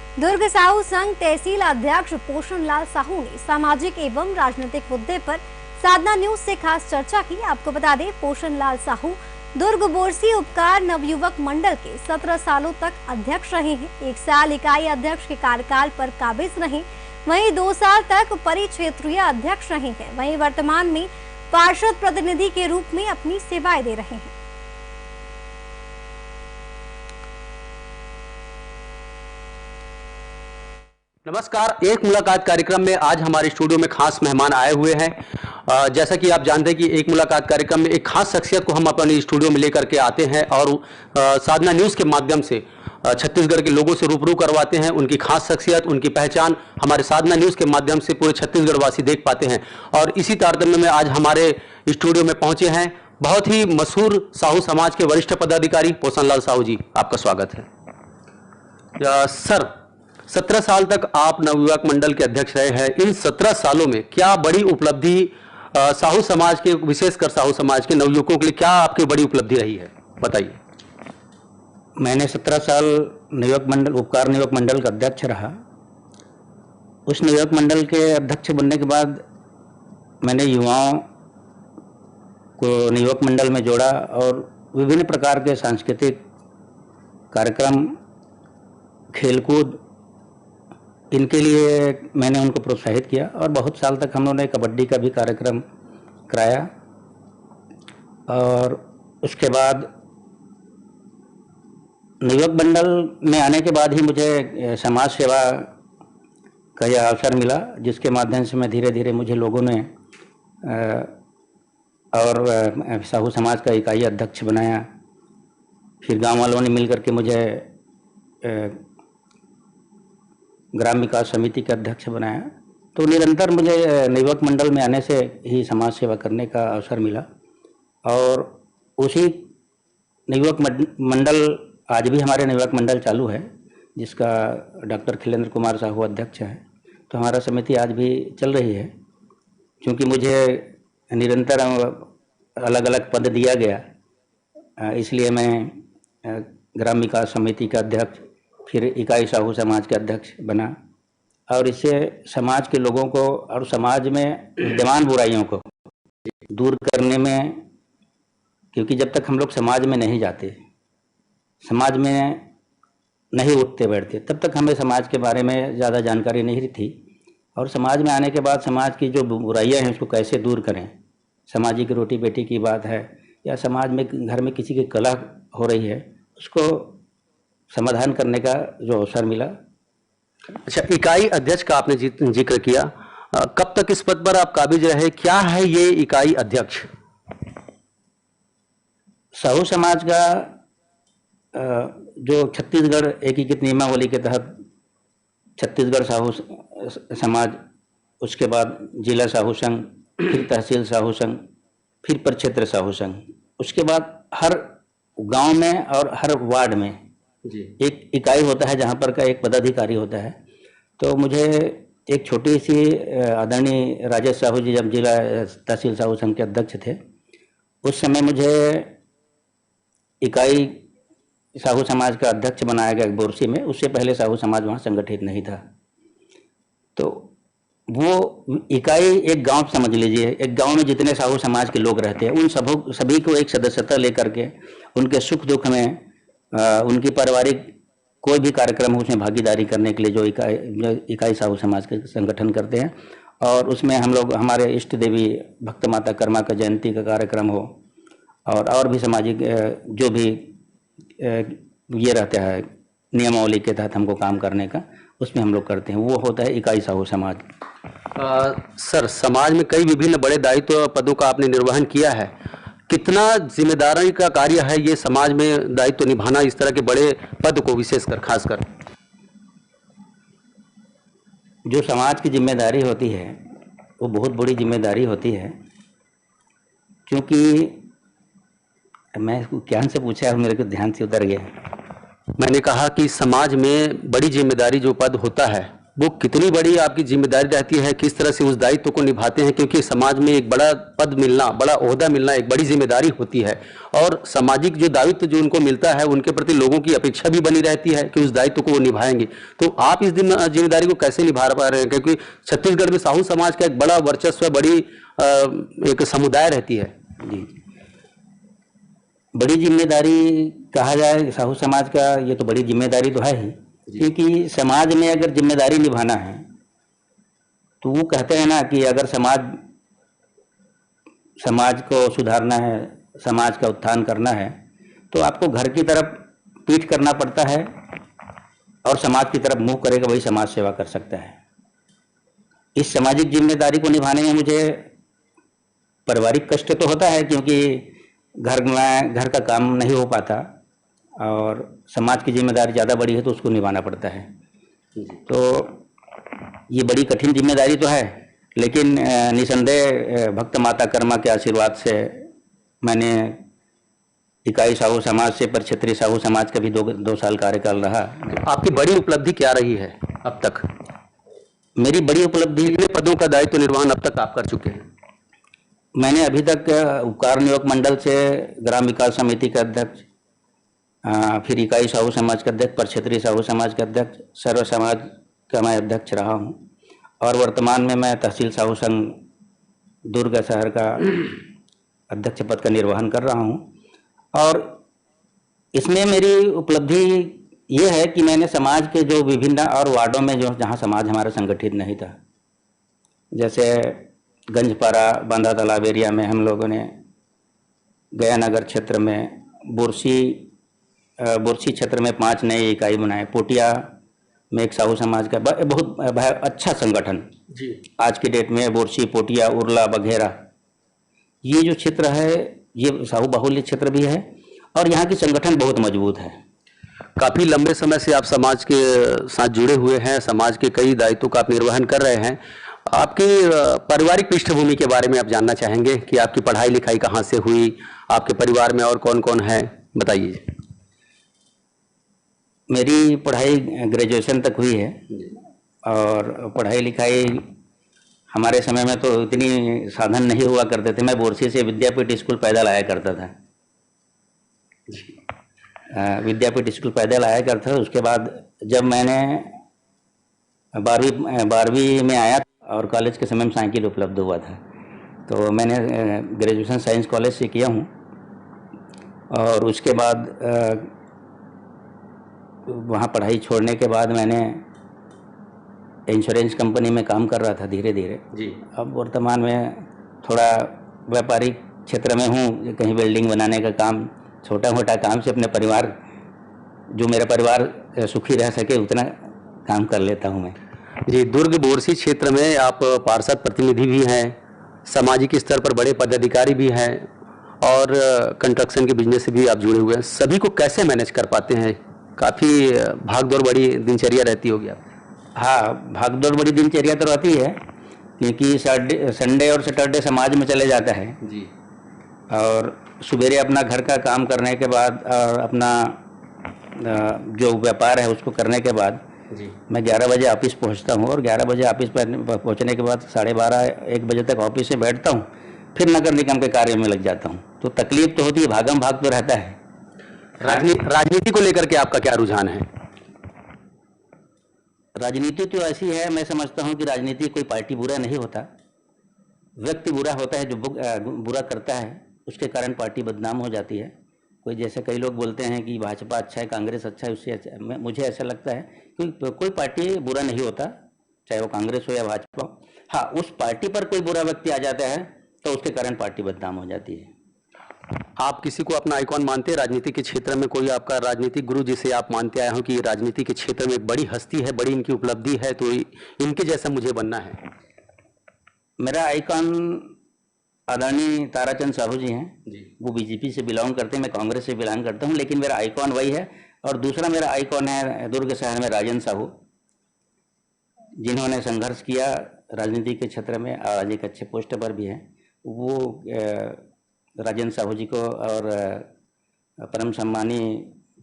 दुर्ग साहू संघ तहसील अध्यक्ष पोषण लाल साहू ने सामाजिक एवं राजनीतिक मुद्दे पर साधना न्यूज से खास चर्चा की। आपको बता दें, पोषण लाल साहू दुर्ग बोरसी उपकार नवयुवक मंडल के 17 सालों तक अध्यक्ष रहे हैं। 1 साल इकाई अध्यक्ष के कार्यकाल पर काबिज रहे, वहीं 2 साल तक परिक्षेत्रीय अध्यक्ष रहे हैं। वहीं वर्तमान में पार्षद प्रतिनिधि के रूप में अपनी सेवाएं दे रहे हैं। नमस्कार, एक मुलाकात कार्यक्रम में आज हमारे स्टूडियो में खास मेहमान आए हुए हैं। जैसा कि आप जानते हैं कि एक मुलाकात कार्यक्रम में एक खास शख्सियत को हम अपने स्टूडियो में लेकर के आते हैं और साधना न्यूज़ के माध्यम से छत्तीसगढ़ के लोगों से रूबरू करवाते हैं। उनकी खास शख्सियत, उनकी पहचान हमारे साधना न्यूज़ के माध्यम से पूरे छत्तीसगढ़ वासी देख पाते हैं। और इसी तारतम्य में आज हमारे स्टूडियो में पहुंचे हैं बहुत ही मशहूर साहू समाज के वरिष्ठ पदाधिकारी पोषण लाल साहू जी। आपका स्वागत है। सर, 17 साल तक आप नवयुवक मंडल के अध्यक्ष रहे हैं। इन 17 सालों में क्या बड़ी उपलब्धि साहू समाज के, विशेषकर साहू समाज के नवयुवकों के लिए क्या आपकी बड़ी उपलब्धि रही है, बताइए। मैंने 17 साल नवयुवक मंडल, उपकार नवयुवक मंडल का अध्यक्ष रहा। उस नवयुवक मंडल के अध्यक्ष बनने के बाद मैंने युवाओं को नवयुवक मंडल में जोड़ा और विभिन्न प्रकार के सांस्कृतिक कार्यक्रम, खेलकूद, इनके लिए मैंने उनको प्रोत्साहित किया और बहुत साल तक हम लोगों ने कबड्डी का भी कार्यक्रम कराया। और उसके बाद नवयुवक मंडल में आने के बाद ही मुझे समाज सेवा का यह अवसर मिला, जिसके माध्यम से मैं धीरे धीरे मुझे लोगों ने और साहू समाज का इकाई अध्यक्ष बनाया। फिर गांव वालों ने मिलकर के मुझे ग्राम विकास समिति का अध्यक्ष बनाया। तो निरंतर मुझे नवयुवक मंडल में आने से ही समाज सेवा करने का अवसर मिला और उसी नवयुवक मंडल, आज भी हमारे नवयुवक मंडल चालू है, जिसका डॉक्टर खिलेंद्र कुमार साहू अध्यक्ष है। तो हमारा समिति आज भी चल रही है। क्योंकि मुझे निरंतर अलग अलग पद दिया गया, इसलिए मैं ग्राम विकास समिति का अध्यक्ष, फिर इकाई साहू समाज के अध्यक्ष बना और इससे समाज के लोगों को और समाज में विद्यमान बुराइयों को दूर करने में, क्योंकि जब तक हम लोग समाज में नहीं जाते, समाज में नहीं उठते बैठते, तब तक हमें समाज के बारे में ज़्यादा जानकारी नहीं थी। और समाज में आने के बाद समाज की जो बुराइयां हैं उसको कैसे दूर करें, सामाजिक रोटी बेटी की बात है या समाज में घर में किसी की कलह हो रही है, उसको समाधान करने का जो अवसर मिला। अच्छा, इकाई अध्यक्ष का आपने जिक्र किया, कब तक इस पद पर आप काबिज रहे? क्या है ये इकाई अध्यक्ष? साहू समाज का जो छत्तीसगढ़ एकीकृत नियमावली के तहत छत्तीसगढ़ साहू समाज, उसके बाद जिला साहू संघ, फिर तहसील साहू संघ, फिर प्रक्षेत्र साहू संघ, उसके बाद हर गांव में और हर वार्ड में जी एक इकाई होता है जहाँ पर का एक पदाधिकारी होता है। तो मुझे एक छोटी सी, आदरणीय राजेश साहू जी जब जिला तहसील साहू संघ के अध्यक्ष थे, उस समय मुझे इकाई साहू समाज का अध्यक्ष बनाया गया बोरसी में। उससे पहले साहू समाज वहाँ संगठित नहीं था। तो वो इकाई एक गांव समझ लीजिए, एक गांव में जितने साहू समाज के लोग रहते हैं उन सभी को एक सदस्यता लेकर के उनके सुख दुख में, उनकी पारिवारिक कोई भी कार्यक्रम हो उसमें भागीदारी करने के लिए जो इकाई साहू समाज के संगठन करते हैं। और उसमें हम लोग, हमारे इष्ट देवी भक्त माता कर्मा का जयंती का कार्यक्रम हो और भी सामाजिक जो भी ये रहता है नियमावली के तहत हमको काम करने का, उसमें हम लोग करते हैं, वो होता है इकाई साहू समाज। सर, समाज में कई विभिन्न बड़े दायित्व पदों का आपने निर्वहन किया है। कितना जिम्मेदारी का कार्य है ये समाज में दायित्व निभाना, इस तरह के बड़े पद को विशेषकर खासकर? जो समाज की जिम्मेदारी होती है वो बहुत बड़ी जिम्मेदारी होती है। क्योंकि मैं क्या से पूछा है, मेरे को ध्यान से उतर गया। मैंने कहा कि समाज में बड़ी जिम्मेदारी जो पद होता है वो कितनी बड़ी आपकी जिम्मेदारी रहती है, किस तरह से उस दायित्व को निभाते हैं, क्योंकि समाज में एक बड़ा पद मिलना, बड़ा ओहदा मिलना एक बड़ी जिम्मेदारी होती है और सामाजिक जो दायित्व जो उनको मिलता है उनके प्रति लोगों की अपेक्षा भी बनी रहती है कि उस दायित्व को वो निभाएंगे। तो आप इस जिम्मेदारी को कैसे निभा पा रहे हैं, क्योंकि छत्तीसगढ़ में साहू समाज का एक बड़ा वर्चस्व, बड़ी एक समुदाय रहती है। जी, बड़ी जिम्मेदारी कहा जाए साहू समाज का, ये तो बड़ी जिम्मेदारी तो है ही, क्योंकि समाज में अगर जिम्मेदारी निभाना है तो वो कहते हैं ना कि अगर समाज को सुधारना है, समाज का उत्थान करना है, तो आपको घर की तरफ पीठ करना पड़ता है और समाज की तरफ मुंह करेगा वही समाज सेवा कर सकता है। इस सामाजिक जिम्मेदारी को निभाने में मुझे पारिवारिक कष्ट तो होता है, क्योंकि घर का काम नहीं हो पाता और समाज की जिम्मेदारी ज़्यादा बड़ी है तो उसको निभाना पड़ता है। तो ये बड़ी कठिन जिम्मेदारी तो है, लेकिन निसंदेह भक्त माता कर्मा के आशीर्वाद से मैंने इकाई साहू समाज से पर क्षेत्रीय साहू समाज का भी दो साल कार्यकाल रहा। आपकी बड़ी उपलब्धि क्या रही है अब तक? मेरी बड़ी उपलब्धि, कितने पदों का दायित्व निर्वहन अब तक आप कर चुके हैं? मैंने अभी तक उपकार नियोग मंडल से ग्राम विकास समिति का अध्यक्ष, फिर इकाई साहू समाज का अध्यक्ष, पर क्षेत्रीय साहू समाज का अध्यक्ष, सर्व समाज का मैं अध्यक्ष रहा हूं और वर्तमान में मैं तहसील साहू संघ दुर्ग शहर का अध्यक्ष पद का निर्वहन कर रहा हूं। और इसमें मेरी उपलब्धि ये है कि मैंने समाज के जो विभिन्न और वार्डों में जो जहां समाज हमारा संगठित नहीं था, जैसे गंजपारा बांदा तालाब एरिया में हम लोगों ने, गया नगर क्षेत्र में बुरसी क्षेत्र में 5 नए इकाई बनाए, पोटिया में एक साहू समाज का बहुत अच्छा संगठन जी। आज की डेट में बुरसी, पोटिया, उरला, बघेरा, ये जो क्षेत्र है ये साहू बाहुल्य क्षेत्र भी है और यहाँ की संगठन बहुत मजबूत है। काफ़ी लंबे समय से आप समाज के साथ जुड़े हुए हैं, समाज के कई दायित्वों का आप निर्वहन कर रहे हैं। आपकी पारिवारिक पृष्ठभूमि के बारे में आप जानना चाहेंगे कि आपकी पढ़ाई लिखाई कहाँ से हुई, आपके परिवार में और कौन कौन है, बताइए। मेरी पढ़ाई ग्रेजुएशन तक हुई है और पढ़ाई लिखाई हमारे समय में तो इतनी साधन नहीं हुआ करते थे। मैं बोरसी से विद्यापीठ स्कूल पैदल आया करता था, विद्यापीठ स्कूल पैदल आया करता था। उसके बाद जब मैंने 12वीं में आया और कॉलेज के समय में साइकिल उपलब्ध हुआ था, तो मैंने ग्रेजुएशन साइंस कॉलेज से किया हूँ और उसके बाद वहाँ पढ़ाई छोड़ने के बाद मैंने इंश्योरेंस कंपनी में काम कर रहा था धीरे धीरे जी। अब वर्तमान में थोड़ा व्यापारिक क्षेत्र में हूँ, कहीं बिल्डिंग बनाने का काम, छोटा मोटा काम से अपने परिवार, जो मेरा परिवार सुखी रह सके उतना काम कर लेता हूँ मैं जी। दुर्ग बोरसी क्षेत्र में आप पार्षद प्रतिनिधि भी हैं, सामाजिक स्तर पर बड़े पदाधिकारी भी हैं और कंस्ट्रक्शन के बिजनेस से भी आप जुड़े हुए हैं। सभी को कैसे मैनेज कर पाते हैं? काफ़ी भागदौड़ बड़ी दिनचर्या रहती होगी आप? हाँ, भागदौड़ बड़ी दिनचर्या तो रहती है, क्योंकि संडे और सैटरडे समाज में चले जाता है जी। और सुबेरे अपना घर का काम करने के बाद और अपना जो व्यापार है उसको करने के बाद जी, मैं 11 बजे ऑफिस पहुंचता हूं और 11 बजे ऑफिस पर पहुंचने के बाद 12:30-1 बजे तक ऑफिस से बैठता हूं, फिर नगर निगम के कार्य में लग जाता हूं। तो तकलीफ तो होती है, भागम भाग तो रहता है। राजनीति को लेकर के आपका क्या रुझान है? राजनीति तो ऐसी है, मैं समझता हूं कि राजनीति कोई पार्टी बुरा नहीं होता, व्यक्ति बुरा होता है। जो बुरा करता है उसके कारण पार्टी बदनाम हो जाती है। कोई जैसे कई लोग बोलते हैं कि भाजपा अच्छा है, कांग्रेस अच्छा है, उससे अच्छा, मुझे ऐसा लगता है कि कोई पार्टी बुरा नहीं होता, चाहे वो कांग्रेस हो या भाजपा। हाँ, उस पार्टी पर कोई बुरा व्यक्ति आ जाता है तो उसके कारण पार्टी बदनाम हो जाती है। आप किसी को अपना आइकॉन मानते हैं राजनीति के क्षेत्र में? कोई आपका राजनीतिक गुरु जिसे आप मानते आए हो कि राजनीति के क्षेत्र में एक बड़ी हस्ती है, बड़ी इनकी उपलब्धि है, तो इनके जैसा मुझे बनना है? मेरा आइकॉन आदरणीय ताराचंद साहू जी हैं जी। वो बीजेपी से बिलोंग करते हैं, मैं कांग्रेस से बिलोंग करता हूं, लेकिन मेरा आइकॉन वही है। और दूसरा मेरा आइकॉन है दुर्ग शहर में राजेंद्र साहू, जिन्होंने संघर्ष किया राजनीति के क्षेत्र में और आज एक अच्छे पोस्ट पर भी हैं। वो राजेंद्र साहू जी को और परम सम्मानी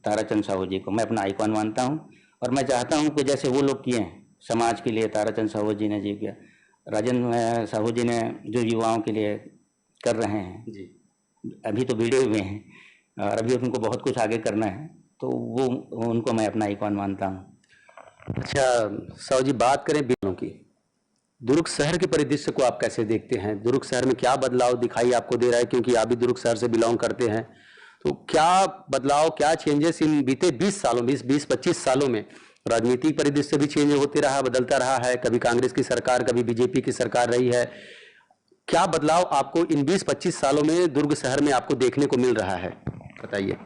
ताराचंद साहू जी को मैं अपना आइकॉन मानता हूं और मैं चाहता हूं कि जैसे वो लोग किए हैं समाज के लिए ताराचंद साहू जी ने जी किया, राजेंद्र साहू जी ने जो युवाओं के लिए कर रहे हैं जी। अभी तो वीडियो में हैं और अभी उनको बहुत कुछ आगे करना है, तो वो उनको मैं अपना आइकॉन मानता हूँ। अच्छा साहू जी, बात करें बिलों की, दुर्ग शहर के परिदृश्य को आप कैसे देखते हैं? दुर्ग शहर में क्या बदलाव दिखाई आपको दे रहा है, क्योंकि आप भी दुर्ग शहर से बिलोंग करते हैं, तो क्या बदलाव, क्या चेंजेस इन बीते 20 सालों में, 20-25 सालों में राजनीतिक परिदृश्य भी चेंज होते रहा, बदलता रहा है, कभी कांग्रेस की सरकार, कभी बीजेपी की सरकार रही है, क्या बदलाव आपको इन 20-25 सालों में दुर्ग शहर में आपको देखने को मिल रहा है, बताइए।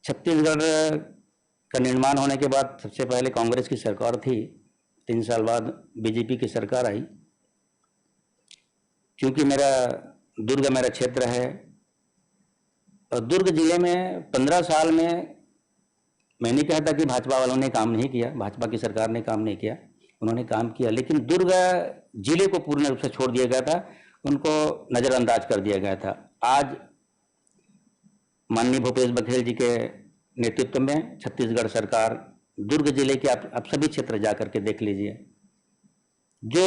छत्तीसगढ़ का निर्माण होने के बाद सबसे पहले कांग्रेस की सरकार थी, 3 साल बाद बीजेपी की सरकार आई। क्योंकि दुर्ग मेरा क्षेत्र है और दुर्ग जिले में 15 साल में मैं नहीं कहता कि भाजपा वालों ने काम नहीं किया, भाजपा की सरकार ने काम नहीं किया, उन्होंने काम किया, लेकिन दुर्ग जिले को पूर्ण रूप से छोड़ दिया गया था, उनको नज़रअंदाज कर दिया गया था। आज माननीय भूपेश बघेल जी के नेतृत्व में छत्तीसगढ़ सरकार दुर्ग जिले के आप सभी क्षेत्र जाकर के देख लीजिए, जो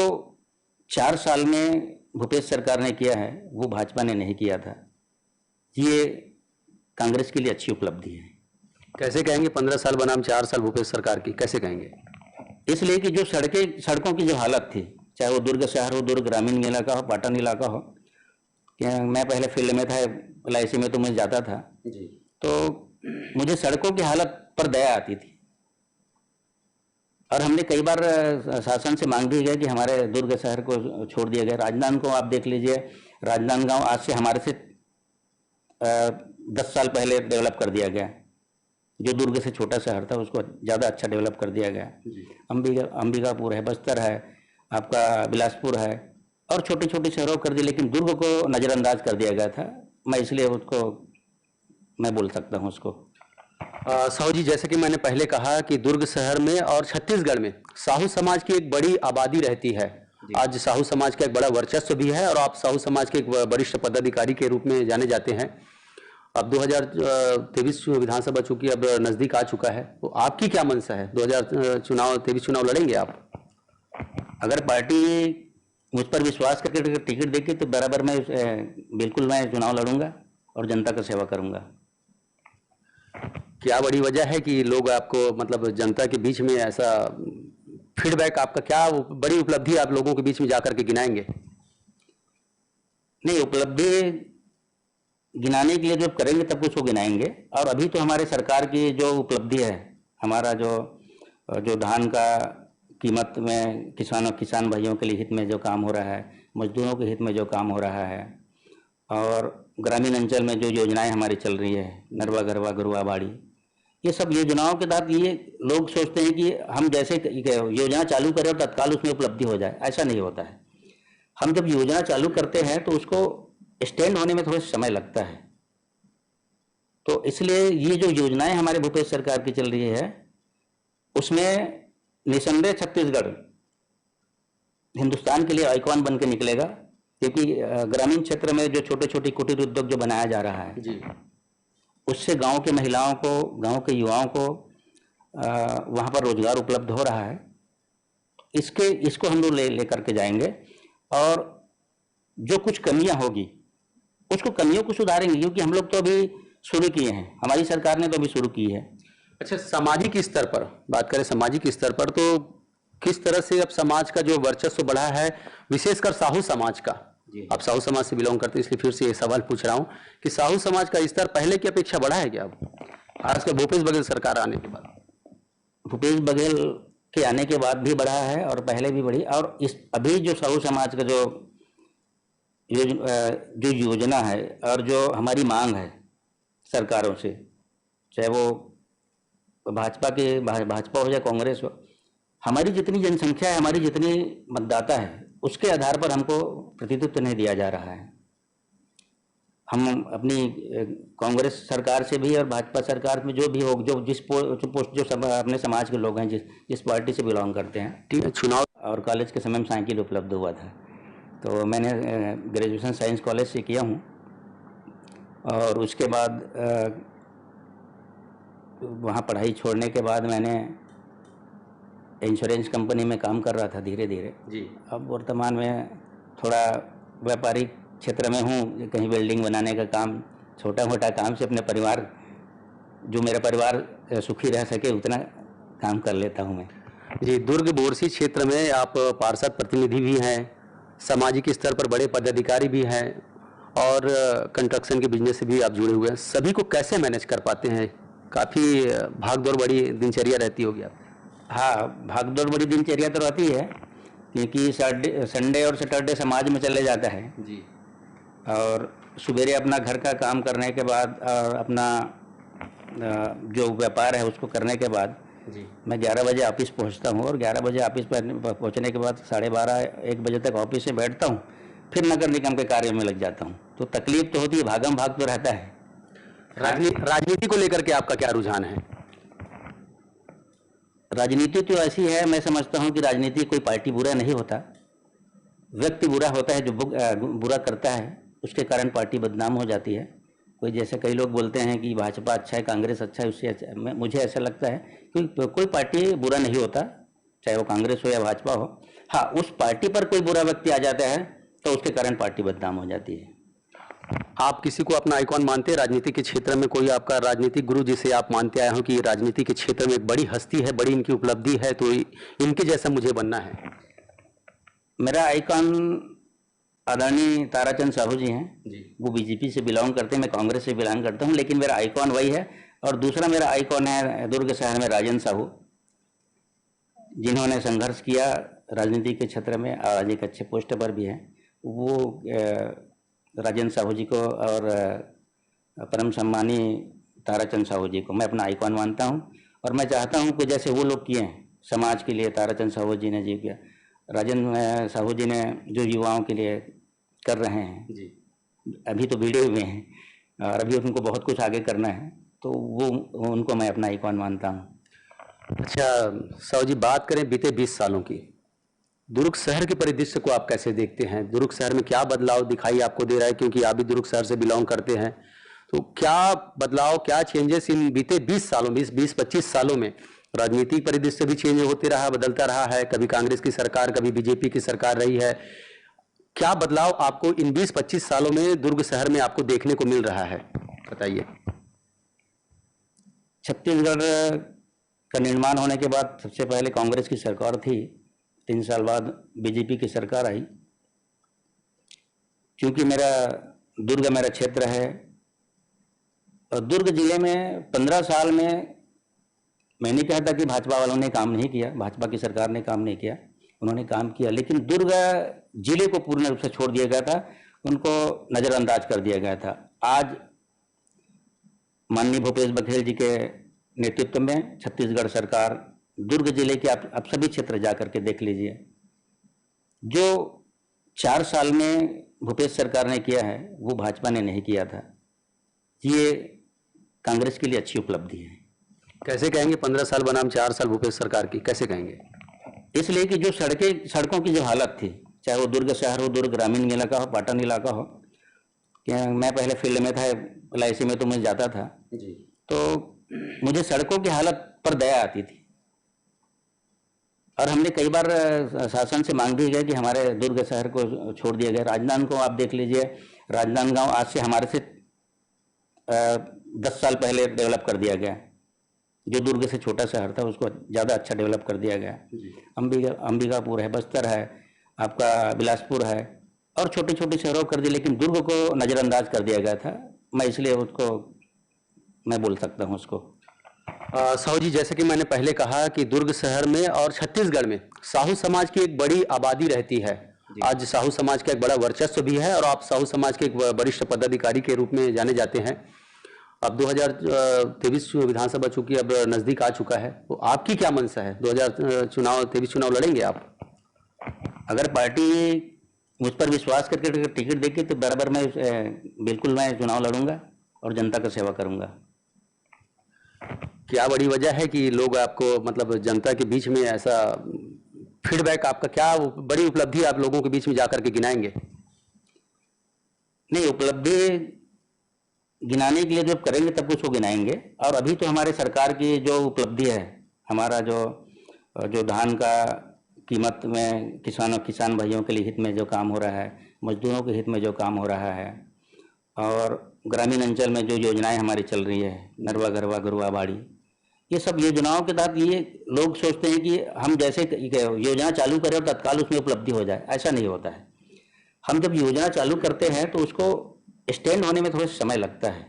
4 साल में भूपेश सरकार ने किया है वो भाजपा ने नहीं किया था। ये कांग्रेस के लिए अच्छी उपलब्धि है। कैसे कहेंगे 15 साल बनाम 4 साल भूपेश सरकार की, कैसे कहेंगे? इसलिए कि जो सड़कों की जो हालत थी, चाहे वो दुर्ग शहर हो, दुर्ग ग्रामीण इलाका हो, पाटन इलाका हो, कि मैं पहले फील्ड में था LIC में, तो मैं जाता था जी, तो मुझे सड़कों की हालत पर दया आती थी और हमने कई बार शासन से मांग भी गया कि हमारे दुर्ग शहर को छोड़ दिया गया। राजनांदगांव को आप देख लीजिए, राजनांदगांव आज से हमारे से 10 साल पहले डेवलप कर दिया गया, जो दुर्ग से छोटा शहर था उसको ज़्यादा अच्छा डेवलप कर दिया गया। अंबिकापुर है, बस्तर है, आपका बिलासपुर है और छोटे छोटे शहरों को कर दिया, लेकिन दुर्ग को नज़रअंदाज कर दिया गया था। मैं इसलिए उसको मैं बोल सकता हूँ उसको। साहू जी, जैसे कि मैंने पहले कहा कि दुर्ग शहर में और छत्तीसगढ़ में साहू समाज की एक बड़ी आबादी रहती है। आज साहू समाज का एक बड़ा वर्चस्व भी है और आप साहू समाज के एक वरिष्ठ पदाधिकारी के रूप में जाने जाते हैं। अब 2023 विधानसभा चूंकि अब नजदीक आ चुका है, तो आपकी क्या मंशा है? 2023 चुनाव लड़ेंगे आप? अगर पार्टी मुझ पर विश्वास करके टिकट देगी तो बराबर मैं बिल्कुल मैं चुनाव लड़ूंगा और जनता का सेवा करूंगा। क्या बड़ी वजह है कि लोग आपको, मतलब जनता के बीच में ऐसा फीडबैक, आपका क्या बड़ी उपलब्धि आप लोगों के बीच में जाकर के गिनाएंगे? नहीं, उपलब्धि गिनाने के लिए जब करेंगे तब उसको गिनाएंगे। और अभी तो हमारे सरकार की जो उपलब्धि है, हमारा जो धान का कीमत में किसान भाइयों के लिए हित में जो काम हो रहा है, मजदूरों के हित में जो काम हो रहा है, और ग्रामीण अंचल में जो योजनाएं हमारी चल रही है, नरवा गरवा गरुआ बाड़ी, ये सब योजनाओं के तहत ये लोग सोचते हैं कि हम जैसे योजना चालू करें और तत्काल उसमें उपलब्धि हो जाए, ऐसा नहीं होता है। हम जब योजना चालू करते हैं तो उसको स्टैंड होने में थोड़ा समय लगता है। तो इसलिए ये जो योजनाएं हमारे भूपेश सरकार की चल रही है, उसमें निसंदेह छत्तीसगढ़ हिंदुस्तान के लिए आइकॉन बन के निकलेगा। क्योंकि ग्रामीण क्षेत्र में जो छोटे छोटे कुटीर उद्योग जो बनाया जा रहा है जी, उससे गांव के महिलाओं को, गांव के युवाओं को वहां पर रोजगार उपलब्ध हो रहा है। इसको हम लोग ले करके जाएंगे और जो कुछ कमियां होगी उसको कमियों को सुधारेंगे, क्योंकि हम लोग तो अभी शुरू किए हैं, हमारी सरकार ने तो अभी शुरू की है। अच्छा, सामाजिक स्तर पर बात करें, सामाजिक स्तर पर तो किस तरह से अब समाज का जो वर्चस्व बढ़ा है, विशेषकर साहू समाज का? आप साहू समाज से बिलोंग करते हैं, इसलिए फिर से ये सवाल पूछ रहा हूं कि साहू समाज का स्तर पहले की अपेक्षा बढ़ा है क्या अब, खासकर भूपेश बघेल सरकार आने के बाद? भूपेश बघेल के आने के बाद भी बढ़ा है और पहले भी बढ़ी। और अभी जो साहू समाज का जो योजना है और जो हमारी मांग है सरकारों से, चाहे वो भाजपा हो या कांग्रेस हो, हमारी जितनी जनसंख्या है, हमारी जितनी मतदाता है, उसके आधार पर हमको प्रतिनिधित्व नहीं दिया जा रहा है। हम अपनी कांग्रेस सरकार से भी और भाजपा सरकार में जो भी हो, जो अपने समाज के लोग हैं, जिस पार्टी से बिलोंग करते हैं, चुनाव और कॉलेज के समय में साइकिल उपलब्ध हुआ था। तो मैंने ग्रेजुएशन साइंस कॉलेज से किया हूँ और उसके बाद वहाँ पढ़ाई छोड़ने के बाद मैंने इंश्योरेंस कंपनी में काम कर रहा था धीरे धीरे। जी। अब वर्तमान में थोड़ा व्यापारिक क्षेत्र में हूँ, कहीं बिल्डिंग बनाने का काम, छोटा मोटा काम से अपने परिवार, जो मेरा परिवार सुखी रह सके उतना काम कर लेता हूँ मैं। जी, दुर्ग बोरसी क्षेत्र में आप पार्षद प्रतिनिधि भी हैं, सामाजिक स्तर पर बड़े पदाधिकारी भी हैं और कंस्ट्रक्शन के बिजनेस से भी आप जुड़े हुए हैं। सभी को कैसे मैनेज कर पाते हैं? काफ़ी भाग दौड़ बड़ी दिनचर्या रहती होगी आप। हाँ, भाग दौड़ बड़ी दिनचर्या तो रहती है, क्योंकि संडे और सैटरडे समाज में चले जाता है जी। और सवेरे अपना घर का काम करने के बाद और अपना जो व्यापार है उसको करने के बाद जी। मैं 11 बजे ऑफिस पहुंचता हूं और 11 बजे ऑफिस पहुंचने के बाद 12:30-1 बजे तक ऑफिस में बैठता हूं, फिर नगर निगम के कार्य में लग जाता हूं। तो तकलीफ तो होती है, भागम भाग तो रहता है। राजनीति को लेकर के आपका क्या रुझान है? राजनीति तो ऐसी है, मैं समझता हूं कि राजनीति कोई पार्टी बुरा नहीं होता, व्यक्ति बुरा होता है जो बुरा करता है, उसके कारण पार्टी बदनाम हो जाती है। कोई जैसे कई लोग बोलते हैं कि भाजपा अच्छा है, कांग्रेस अच्छा है, उससे अच्छा, मुझे ऐसा लगता है कि कोई पार्टी बुरा नहीं होता, चाहे वो कांग्रेस हो या भाजपा हो। हाँ, उस पार्टी पर कोई बुरा व्यक्ति आ जाता है तो उसके कारण पार्टी बदनाम हो जाती है। आप किसी को अपना आइकॉन मानते हैं राजनीति के क्षेत्र में? कोई आपका राजनीतिक गुरु जिसे आप मानते आए हो कि राजनीति के क्षेत्र में एक बड़ी हस्ती है, बड़ी इनकी उपलब्धि है, तो इनके जैसा मुझे बनना है? मेरा आइकॉन आदरणीय ताराचंद साहू जी हैं जी। वो बीजेपी से बिलोंग करते हैं, मैं कांग्रेस से बिलोंग करता हूं, लेकिन मेरा आइकॉन वही है। और दूसरा मेरा आइकॉन है दुर्ग शहर में राजन साहू, जिन्होंने संघर्ष किया राजनीति के क्षेत्र में और आज एक अच्छे पोस्ट पर भी हैं। वो राजन साहू जी को और परम सम्मानी ताराचंद साहू जी को मैं अपना आइकॉन मानता हूं और मैं चाहता हूं कि जैसे वो लोग किए हैं समाज के लिए, ताराचंद साहू जी ने जी किया, राजन साहू जी ने जो युवाओं के लिए कर रहे हैं जी। अभी तो भिड़े हुए हैं और अभी उनको बहुत कुछ आगे करना है, तो वो उनको मैं अपना आइकॉन मानता हूँ। अच्छा साहू जी, बात करें बीते 20 सालों की, दुर्ग शहर के परिदृश्य को आप कैसे देखते हैं? दुर्ग शहर में क्या बदलाव दिखाई आपको दे रहा है, क्योंकि आप भी दुर्ग शहर से बिलोंग करते हैं, तो क्या बदलाव, क्या चेंजेस इन बीते 20 सालों, 20-25 सालों में राजनीतिक परिदृश्य भी चेंज होते रहा, बदलता रहा है, कभी कांग्रेस की सरकार, कभी बीजेपी की सरकार रही है, क्या बदलाव आपको इन 20-25 सालों में दुर्ग शहर में आपको देखने को मिल रहा है, बताइए। छत्तीसगढ़ का निर्माण होने के बाद सबसे पहले कांग्रेस की सरकार थी, 3 साल बाद बीजेपी की सरकार आई। क्योंकि दुर्ग मेरा क्षेत्र है और दुर्ग जिले में 15 साल में मैं नहीं कहता कि भाजपा वालों ने काम नहीं किया, भाजपा की सरकार ने काम नहीं किया, उन्होंने काम किया, लेकिन दुर्ग जिले को पूर्ण रूप से छोड़ दिया गया था, उनको नज़रअंदाज कर दिया गया था। आज माननीय भूपेश बघेल जी के नेतृत्व में छत्तीसगढ़ सरकार दुर्ग जिले के आप सभी क्षेत्र जाकर के देख लीजिए, जो 4 साल में भूपेश सरकार ने किया है वो भाजपा ने नहीं किया था। ये कांग्रेस के लिए अच्छी उपलब्धि है। कैसे कहेंगे 15 साल बनाम 4 साल भूपेश सरकार की, कैसे कहेंगे? इसलिए कि जो सड़कों की जो हालत थी, चाहे वो दुर्ग शहर हो, दुर्ग ग्रामीण इलाका हो, पाटन इलाका हो, क्या मैं पहले फील्ड में था LIC में, तो मैं जाता था जी, तो मुझे सड़कों की हालत पर दया आती थी और हमने कई बार शासन से मांग भी गया कि हमारे दुर्ग शहर को छोड़ दिया गया। राजनांदगांव को आप देख लीजिए, राजनांदगांव आज से हमारे से 10 साल पहले डेवलप कर दिया गया, जो दुर्ग से छोटा शहर था उसको ज़्यादा अच्छा डेवलप कर दिया गया। अंबिकापुर है, बस्तर है, आपका बिलासपुर है और छोटे छोटे शहरों कर दिए, लेकिन दुर्ग को नज़रअंदाज कर दिया गया था। मैं इसलिए उसको मैं बोल सकता हूँ उसको। साहू जी, जैसे कि मैंने पहले कहा कि दुर्ग शहर में और छत्तीसगढ़ में साहू समाज की एक बड़ी आबादी रहती है। आज साहू समाज का एक बड़ा वर्चस्व भी है और आप साहू समाज के एक वरिष्ठ पदाधिकारी के रूप में जाने जाते हैं। अब 2023 विधानसभा चूंकि अब नजदीक आ चुका है, तो आपकी क्या मंशा है? 2023 चुनाव लड़ेंगे आप? अगर पार्टी मुझ पर विश्वास करके टिकट देगी तो बराबर मैं बिल्कुल मैं चुनाव लड़ूंगा और जनता का सेवा करूंगा। क्या बड़ी वजह है कि लोग आपको, मतलब जनता के बीच में ऐसा फीडबैक, आपका क्या बड़ी उपलब्धि आप लोगों के बीच में जाकर के गिनाएंगे? नहीं, उपलब्धि गिनाने के लिए जब करेंगे तब कुछ वो गिनाएंगे। और अभी तो हमारे सरकार की जो उपलब्धि है, हमारा जो जो धान का कीमत में किसान भाइयों के लिए हित में जो काम हो रहा है, मजदूरों के हित में जो काम हो रहा है, और ग्रामीण अंचल में जो योजनाएं हमारी चल रही है, नरवा गरवा गरुआ बाड़ी, ये सब योजनाओं के तहत ये लोग सोचते हैं कि हम जैसे योजना चालू करें और तत्काल उसमें उपलब्धि हो जाए। ऐसा नहीं होता है। हम जब योजना चालू करते हैं तो उसको स्टैंड होने में थोड़ा समय लगता है।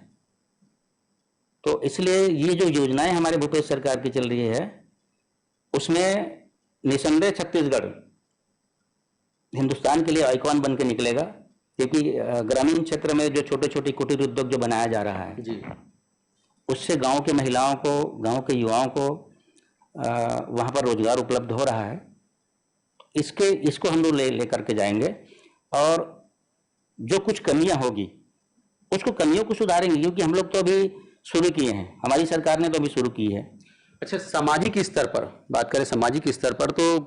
तो इसलिए ये जो योजनाएं हमारे भूपेश सरकार की चल रही है, उसमें निसंदेह छत्तीसगढ़ हिंदुस्तान के लिए आइकॉन बन के निकलेगा, क्योंकि ग्रामीण क्षेत्र में जो छोटे छोटे कुटीर उद्योग जो बनाया जा रहा है जी, उससे गांव के महिलाओं को, गांव के युवाओं को वहां पर रोजगार उपलब्ध हो रहा है। इसको हम लोग ले करके जाएंगे, और जो कुछ कमियां होगी उसको कमियों को सुधारेंगे, क्योंकि हम लोग तो अभी शुरू किए हैं, हमारी सरकार ने तो अभी शुरू की है। अच्छा, सामाजिक स्तर पर बात करें, सामाजिक स्तर पर तो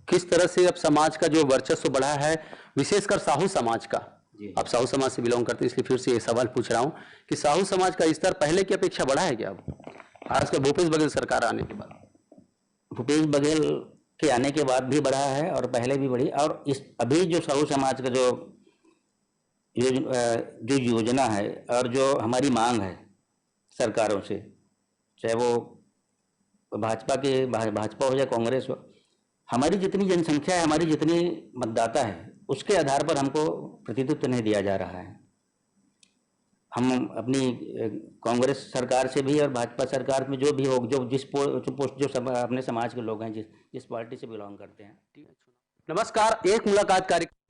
किस तरह से अब समाज का जो वर्चस्व बढ़ा है, विशेषकर साहू समाज का, आप साहू समाज से बिलोंग करते हैं इसलिए फिर से ये सवाल पूछ रहा हूं कि साहू समाज का स्तर पहले की अपेक्षा बढ़ा है क्या अब, खासकर भूपेश बघेल सरकार आने के बाद? भूपेश बघेल के आने के बाद भी बढ़ा है और पहले भी बढ़ी, और इस अभी जो साहू समाज का जो योजना है और जो हमारी मांग है सरकारों से, चाहे वो भाजपा हो या कांग्रेस हो, हमारी जितनी जनसंख्या है, हमारी जितनी मतदाता है, उसके आधार पर हमको प्रतिनिधित्व नहीं दिया जा रहा है। हम अपनी कांग्रेस सरकार से भी और भाजपा सरकार में जो भी हो, जो अपने समाज के लोग हैं, जिस पार्टी से बिलोंग करते हैं। नमस्कार, एक मुलाकात कार्यक्रम